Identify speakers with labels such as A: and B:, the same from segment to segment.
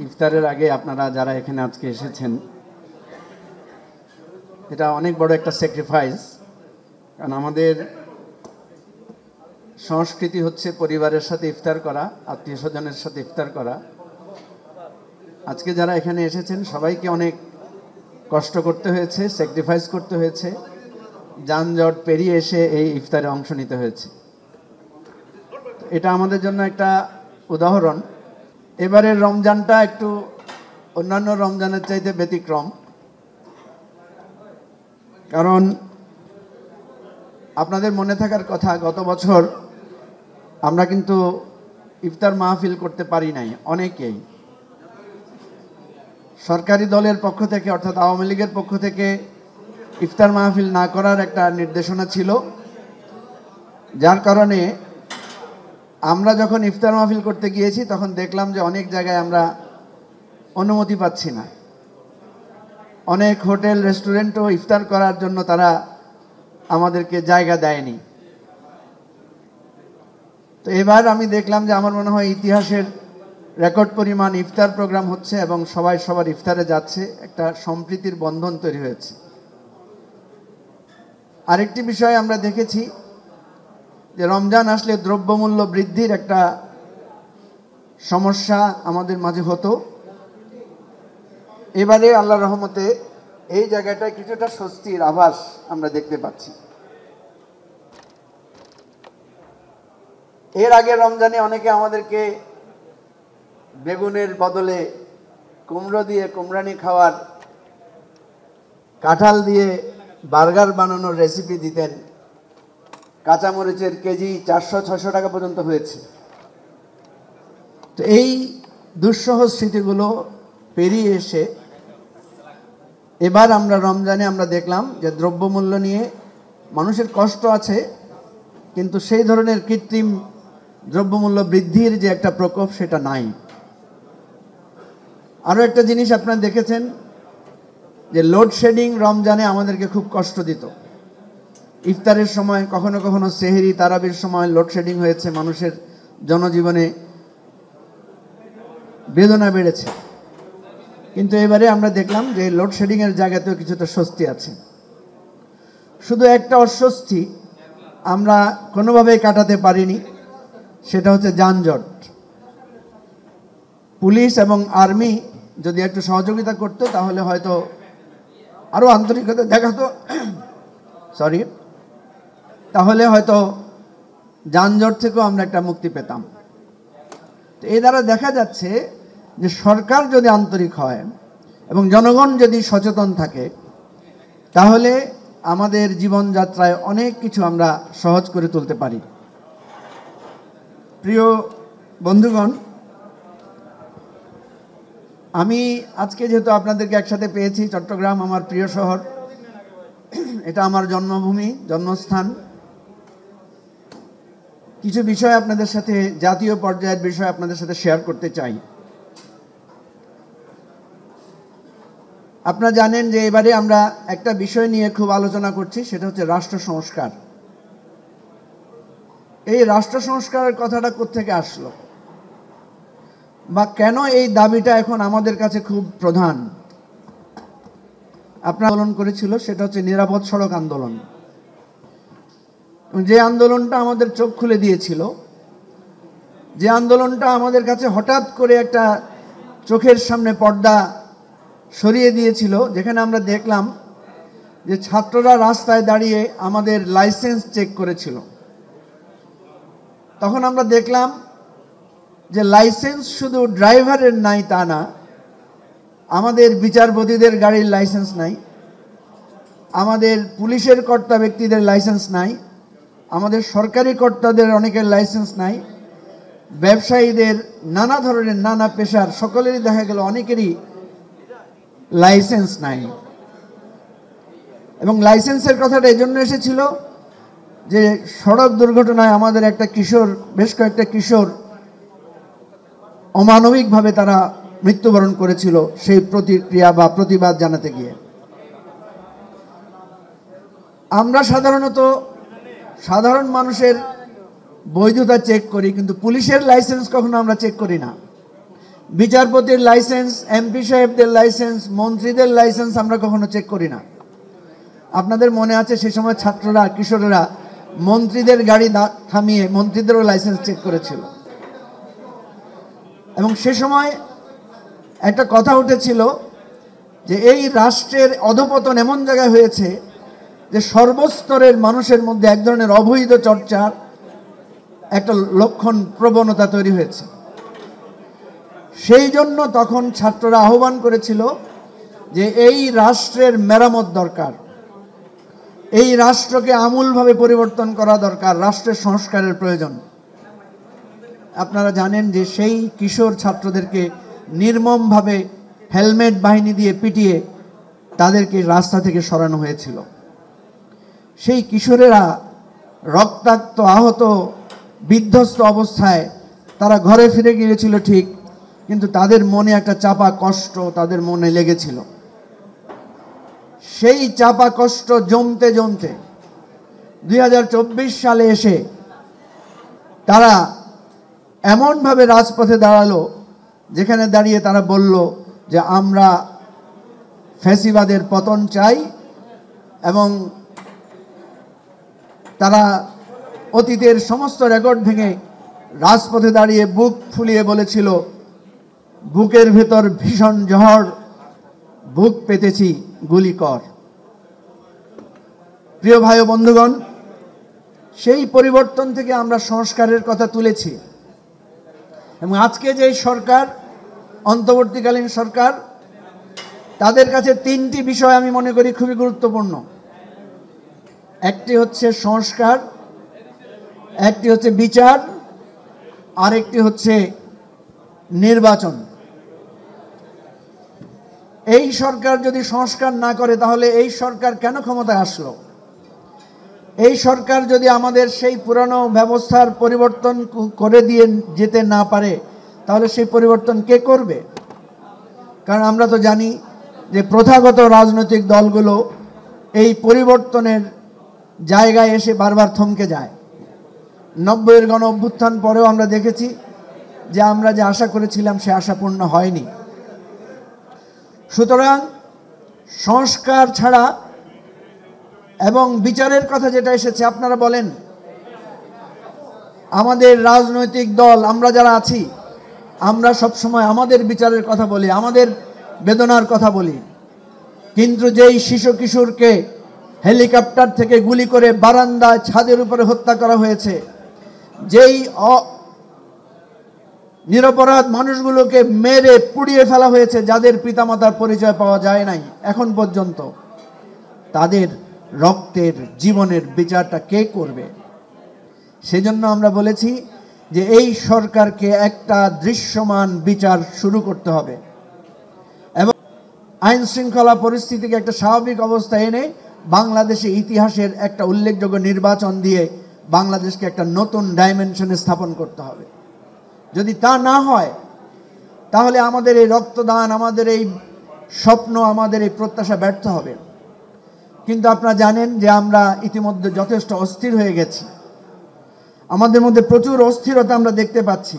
A: ইফতারের আগে আপনারা যারা এখানে আজকে এসেছেন, এটা অনেক বড় একটা স্যাক্রিফাইস। কারণ আমাদের সংস্কৃতি হচ্ছে পরিবারের সাথে ইফতার করা, আত্মীয় স্বজনের সাথে ইফতার করা। আজকে যারা এখানে এসেছেন সবাইকে অনেক কষ্ট করতে হয়েছে, স্যাক্রিফাইস করতে হয়েছে, যানজট পেরিয়ে এসে এই ইফতারে অংশ নিতে হয়েছে। এটা আমাদের জন্য একটা উদাহরণ। এবারের রমজানটা একটু অন্যান্য রমজানের চাইতে ব্যতিক্রম, কারণ আপনাদের মনে থাকার কথা গত বছর আমরা কিন্তু ইফতার মাহফিল করতে পারি নাই। অনেকেই সরকারি দলের পক্ষ থেকে অর্থাৎ আওয়ামী লীগের পক্ষ থেকে ইফতার মাহফিল না করার একটা নির্দেশনা ছিল, যার কারণে আমরা যখন ইফতার মাহফিল করতে গিয়েছি তখন দেখলাম যে অনেক জায়গায় আমরা অনুমতি পাচ্ছি না। অনেক হোটেল রেস্টুরেন্টও ইফতার করার জন্য তারা আমাদেরকে জায়গা দেয়নি। তো এবার আমি দেখলাম যে আমার মনে হয় ইতিহাসের রেকর্ড পরিমাণ ইফতার প্রোগ্রাম হচ্ছে এবং সবাই সবার ইফতারে যাচ্ছে, একটা সম্প্রীতির বন্ধন তৈরি হয়েছে। আরেকটি বিষয় আমরা দেখেছি যে রমজান আসলে দ্রব্যমূল্য বৃদ্ধির একটা সমস্যা আমাদের মাঝে হতো। এবারে আল্লাহর রহমতে এই জায়গাটায় কিছুটা স্বস্তির আভাস আমরা দেখতে পাচ্ছি। এর আগে রমজানে অনেকে আমাদেরকে বেগুনের বদলে কুমড়ো দিয়ে কুমড়ানি খাওয়ার, কাঁঠাল দিয়ে বার্গার বানানোর রেসিপি দিতেন। কাঁচামরিচের কেজি 400-600 টাকা পর্যন্ত হয়েছে। তো এই দুঃসহ স্মৃতিগুলো পেরিয়ে এসে এবার আমরা রমজানে আমরা দেখলাম যে দ্রব্যমূল্য নিয়ে মানুষের কষ্ট আছে, কিন্তু সেই ধরনের কৃত্রিম দ্রব্যমূল্য বৃদ্ধির যে একটা প্রকোপ সেটা নাই। আরও একটা জিনিস আপনারা দেখেছেন যে লোডশেডিং রমজানে আমাদেরকে খুব কষ্ট দিত। ইফতারের সময় কখনো কখনো সেহরি তারাবির সময় লোডশেডিং হয়েছে, মানুষের জনজীবনে বেদনা বেড়েছে। কিন্তু এবারে আমরা দেখলাম যে লোডশেডিংয়ের জায়গাতেও কিছুটা স্বস্তি আছে। শুধু একটা অস্বস্তি আমরা কোনোভাবেই কাটাতে পারিনি, সেটা হচ্ছে যানজট। পুলিশ এবং আর্মি যদি একটু সহযোগিতা করতো তাহলে হয়তো আরও আন্তরিকতা দেখাতো, তাহলে হয়তো যানজট থেকেও আমরা একটা মুক্তি পেতাম। তো এই দ্বারা দেখা যাচ্ছে যে সরকার যদি আন্তরিক হয় এবং জনগণ যদি সচেতন থাকে তাহলে আমাদের জীবনযাত্রায় অনেক কিছু আমরা সহজ করে তুলতে পারি। প্রিয় বন্ধুগণ, আমি আজকে যেহেতু আপনাদেরকে একসাথে পেয়েছি, চট্টগ্রাম আমার প্রিয় শহর, এটা আমার জন্মভূমি, জন্মস্থান। কিছু বিষয় আপনাদের সাথে, জাতীয় পর্যায়ের বিষয় আপনাদের সাথে শেয়ার করতে চাই। আপনারা জানেন যে এবারে আমরা একটা বিষয় নিয়ে খুব আলোচনা করছি, সেটা হচ্ছে রাষ্ট্র সংস্কার। এই রাষ্ট্র সংস্কারের কথাটা কোত্থেকে আসলো বা কেন এই দাবিটা এখন আমাদের কাছে খুব প্রধান? আপনারা আন্দোলন করেছিল, সেটা হচ্ছে নিরাপদ সড়ক আন্দোলন। যে আন্দোলনটা আমাদের চোখ খুলে দিয়েছিল, যে আন্দোলনটা আমাদের কাছে হঠাৎ করে একটা চোখের সামনে পর্দা সরিয়ে দিয়েছিল, যেখানে আমরা দেখলাম যে ছাত্ররা রাস্তায় দাঁড়িয়ে আমাদের লাইসেন্স চেক করেছিল। তখন আমরা দেখলাম যে লাইসেন্স শুধু ড্রাইভারের নাই তা না, আমাদের বিচারপতিদের গাড়ির লাইসেন্স নাই, আমাদের পুলিশের কর্তা ব্যক্তিদের লাইসেন্স নাই, আমাদের সরকারি কর্তাদের অনেকের লাইসেন্স নাই, ব্যবসায়ীদের, নানা ধরনের নানা পেশার সকলেরই দেখা গেল অনেকেরই লাইসেন্স নাই। এবং লাইসেন্সের কথাটা এই জন্য এসেছিল যে সড়ক দুর্ঘটনায় আমাদের একটা কিশোর, বেশ কয়েকটা কিশোর অমানবিকভাবে তারা মৃত্যুবরণ করেছিল সেই প্রতিক্রিয়া বা প্রতিবাদ জানাতে গিয়ে। আমরা সাধারণত সাধারণ মানুষের বৈধতা চেক করি, কিন্তু পুলিশের লাইসেন্স কখনো আমরা চেক করি না। বিচারপতির লাইসেন্স, এমপি সাহেবদের লাইসেন্স, মন্ত্রীদের লাইসেন্স আমরা কখনো চেক করি না। আপনাদের মনে আছে সে সময় ছাত্ররা, কিশোরেরা মন্ত্রীদের গাড়ি থামিয়ে মন্ত্রীদেরও লাইসেন্স চেক করেছিল। এবং সে সময় একটা কথা উঠেছিল যে এই রাষ্ট্রের অধপতন এমন জায়গায় হয়েছে যে সর্বস্তরের মানুষের মধ্যে এক ধরনের অবৈধ চর্চার একটা লক্ষণ, প্রবণতা তৈরি হয়েছে। সেই জন্য তখন ছাত্ররা আহ্বান করেছিল যে এই রাষ্ট্রের মেরামত দরকার, এই রাষ্ট্রকে আমূলভাবে পরিবর্তন করা দরকার, রাষ্ট্রের সংস্কারের প্রয়োজন। আপনারা জানেন যে সেই কিশোর ছাত্রদেরকে নির্মমভাবে হেলমেট বাহিনী দিয়ে পিটিয়ে তাদেরকে রাস্তা থেকে সরানো হয়েছিল। সেই কিশোরেরা রক্তাক্ত, আহত, বিধ্বস্ত অবস্থায় তারা ঘরে ফিরে গিয়েছিল ঠিক, কিন্তু তাদের মনে একটা চাপা কষ্ট তাদের মনে লেগেছিল। সেই চাপা কষ্ট জমতে জমতে 2024 সালে এসে তারা এমনভাবে রাজপথে দাঁড়ালো যেখানে দাঁড়িয়ে তারা বলল যে আমরা ফ্যাসিবাদের পতন চাই। এবং তারা অতীতের সমস্ত রেকর্ড ভেঙে রাজপথে দাঁড়িয়ে বুক ফুলিয়ে বলেছিল, বুকের ভেতর ভীষণ ঝড়, বুক পেতেছি গুলি কর। প্রিয় ভাই ও বন্ধুগণ, সেই পরিবর্তন থেকে আমরা সংস্কারের কথা তুলেছি। এবং আজকে যে সরকার, অন্তর্বর্তীকালীন সরকার, তাদের কাছে তিনটি বিষয় আমি মনে করি খুবই গুরুত্বপূর্ণ। একটি হচ্ছে সংস্কার, একটি হচ্ছে বিচার, আর একটি হচ্ছে নির্বাচন। এই সরকার যদি সংস্কার না করে তাহলে এই সরকার কেন ক্ষমতায় আসলো? এই সরকার যদি আমাদের সেই পুরানো ব্যবস্থার পরিবর্তন করে দিয়ে যেতে না পারে তাহলে সেই পরিবর্তন কে করবে? কারণ আমরা তো জানি যে প্রথাগত রাজনৈতিক দলগুলো এই পরিবর্তনের জায়গায় এসে বারবার থমকে যায়। 90-এর গণ অভ্যুত্থান পরেও আমরা দেখেছি যে আমরা যে আশা করেছিলাম সে আশা পূর্ণ হয়নি। সুতরাং সংস্কার ছাড়া এবং বিচারের কথা যেটা এসেছে, আপনারা বলেন আমাদের রাজনৈতিক দল, আমরা যারা আছি, আমরা সবসময় আমাদের বিচারের কথা বলি, আমাদের বেদনার কথা বলি, কিন্তু যেই শিশু কিশোরকে হেলিকপ্টার থেকে গুলি করে বারান্দায়, ছাদের উপরে হত্যা করা হয়েছে, যেই নিরপরাধ মানুষগুলোকে মেরে পুড়িয়ে ফেলা হয়েছে, যাদের পিতামাতার পরিচয় পাওয়া যায় নাই এখন পর্যন্ত, তাদের রক্তের, জীবনের বিচারটা কে করবে? সেজন্য আমরা বলেছি যে এই সরকারকে একটা দৃশ্যমান বিচার শুরু করতে হবে এবং আইন শৃঙ্খলা পরিস্থিতিকে একটা স্বাভাবিক অবস্থায় এনে বাংলাদেশে ইতিহাসের একটা উল্লেখযোগ্য নির্বাচন দিয়ে বাংলাদেশকে একটা নতুন ডাইমেনশনে স্থাপন করতে হবে। যদি তা না হয় তাহলে আমাদের এই রক্তদান, আমাদের এই স্বপ্ন, আমাদের এই প্রত্যাশা ব্যর্থ হবে। কিন্তু আপনারা জানেন যে আমরা ইতিমধ্যে যথেষ্ট অস্থির হয়ে গেছি, আমাদের মধ্যে প্রচুর অস্থিরতা আমরা দেখতে পাচ্ছি।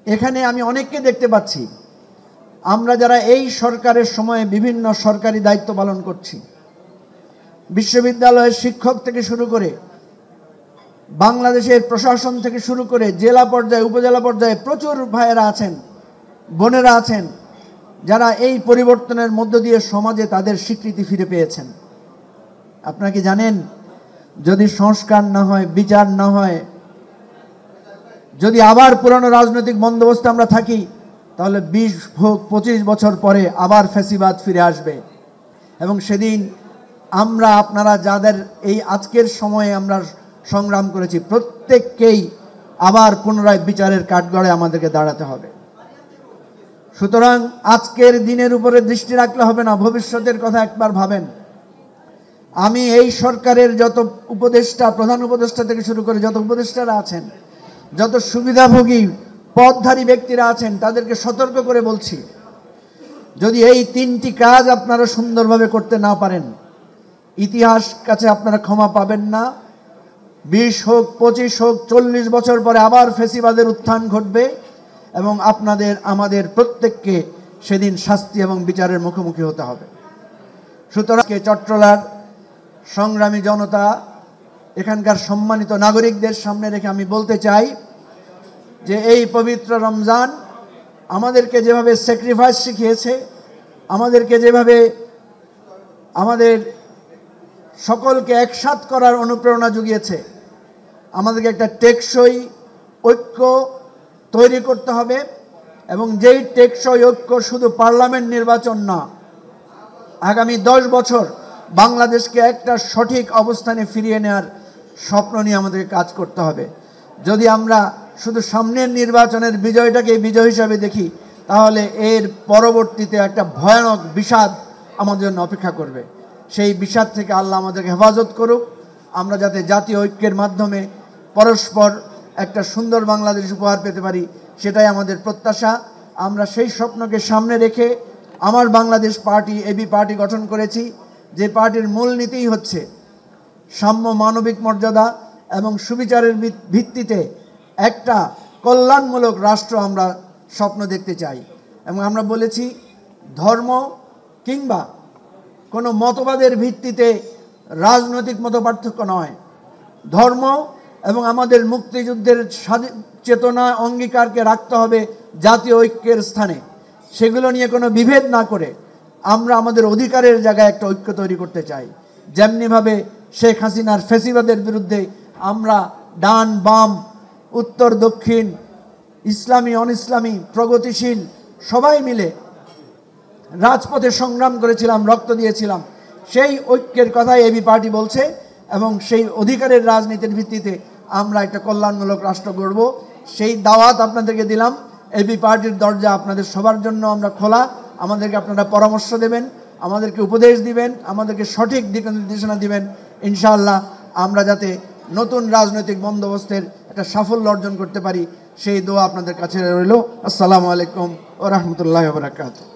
A: এখানে আমি অনেককে দেখতে পাচ্ছি, আমরা যারা এই সরকারের সময়ে বিভিন্ন সরকারি দায়িত্ব পালন করছি, বিশ্ববিদ্যালয়ের শিক্ষক থেকে শুরু করে, বাংলাদেশের প্রশাসন থেকে শুরু করে, জেলা পর্যায়ে, উপজেলা পর্যায়ে প্রচুর ভাইয়েরা আছেন, বোনেরা আছেন, যারা এই পরিবর্তনের মধ্য দিয়ে সমাজে তাদের স্বীকৃতি ফিরে পেয়েছেন। আপনারা কি জানেন, যদি সংস্কার না হয়, বিচার না হয়, যদি আবার পুরানো রাজনৈতিক বন্দোবস্তে আমরা থাকি, তাহলে 20-25 বছর পরে আবার ফ্যাসিবাদ ফিরে আসবে। এবং সেদিন আমরা, আপনারা যাদের এই আজকের সময়ে আমরা সংগ্রাম করেছি, প্রত্যেককেই আবার পুনরায় বিচারের কাঠগড়ে আমাদেরকে দাঁড়াতে হবে। সুতরাং আজকের দিনের উপরে দৃষ্টি রাখলে হবে না, ভবিষ্যতের কথা একবার ভাবেন। আমি এই সরকারের যত উপদেষ্টা, প্রধান উপদেষ্টা থেকে শুরু করে যত উপদেষ্টারা আছেন, যত সুবিধাভোগী পদধারী ব্যক্তিরা আছেন, তাদেরকে সতর্ক করে বলছি, যদি এই তিনটি কাজ আপনারা সুন্দরভাবে করতে না পারেন, ইতিহাস কাছে আপনারা ক্ষমা পাবেন না। 20 হোক, 25 হোক, 40 বছর পরে আবার ফ্যাসিবাদের উত্থান ঘটবে এবং আপনাদের আমাদের প্রত্যেককে সেদিন শাস্তি এবং বিচারের মুখোমুখি হতে হবে। সুতরাং চট্টলার সংগ্রামী জনতা, এখানকার সম্মানিত নাগরিকদের সামনে রেখে আমি বলতে চাই যে এই পবিত্র রমজান আমাদেরকে যেভাবে স্যাক্রিফাইস শিখিয়েছে, আমাদেরকে যেভাবে আমাদের সকলকে একসাথ করার অনুপ্রেরণা জুগিয়েছে, আমাদেরকে একটা টেকসই ঐক্য তৈরি করতে হবে এবং যেই টেকসই ঐক্য শুধু পার্লামেন্ট নির্বাচন না, আগামী 10 বছর বাংলাদেশকে একটা সঠিক অবস্থানে ফিরিয়ে নেওয়ার স্বপ্ন নিয়ে আমাদেরকে কাজ করতে হবে। যদি আমরা শুধু সামনের নির্বাচনের বিজয়টাকে বিজয় হিসাবে দেখি, তাহলে এর পরবর্তীতে একটা ভয়ানক বিষাদ আমাদের জন্য অপেক্ষা করবে। সেই বিষাদ থেকে আল্লাহ আমাদেরকে হেফাজত করুক। আমরা যাতে জাতীয় ঐক্যের মাধ্যমে পরস্পর একটা সুন্দর বাংলাদেশ উপহার পেতে পারি, সেটাই আমাদের প্রত্যাশা। আমরা সেই স্বপ্নকে সামনে রেখে আমার বাংলাদেশ পার্টি, এবি পার্টি গঠন করেছি, যে পার্টির মূল নীতিই হচ্ছে সাম্য, মানবিক মর্যাদা এবং সুবিচারের ভিত্তিতে একটা কল্যাণমূলক রাষ্ট্র আমরা স্বপ্ন দেখতে চাই। এবং আমরা বলেছি ধর্ম কিংবা কোনো মতবাদের ভিত্তিতে রাজনৈতিক মতপার্থক্য নয়, ধর্ম এবং আমাদের মুক্তিযুদ্ধের চেতনা অঙ্গীকারকে রাখতে হবে জাতীয় ঐক্যের স্থানে। সেগুলো নিয়ে কোনো বিভেদ না করে আমরা আমাদের অধিকারের জায়গায় একটা ঐক্য তৈরি করতে চাই। যেমনিভাবে শেখ হাসিনার ফ্যাসিবাদের বিরুদ্ধে আমরা ডান বাম, উত্তর দক্ষিণ, ইসলামী অন ইসলামী, প্রগতিশীল সবাই মিলে রাজপথে সংগ্রাম করেছিলাম, রক্ত দিয়েছিলাম, সেই ঐক্যের কথাই এবি পার্টি বলছে এবং সেই অধিকারের রাজনীতির ভিত্তিতে আমরা একটা কল্যাণমূলক রাষ্ট্র গড়ব। সেই দাওয়াত আপনাদেরকে দিলাম। এবি পার্টির দরজা আপনাদের সবার জন্য আমরা খোলা। আমাদেরকে আপনারা পরামর্শ দেবেন, আমাদেরকে উপদেশ দিবেন, আমাদেরকে সঠিক দিক নির্দেশনা দিবেন। ইনশাআল্লাহ আমরা যাতে নতুন রাজনৈতিক বন্দোবস্তের একটা সাফল্য অর্জন করতে পারি, সেই দোয়া আপনাদের কাছে রইল। আসসালামু আলাইকুম ওয়া রাহমাতুল্লাহি ওয়া বারাকাতুহু।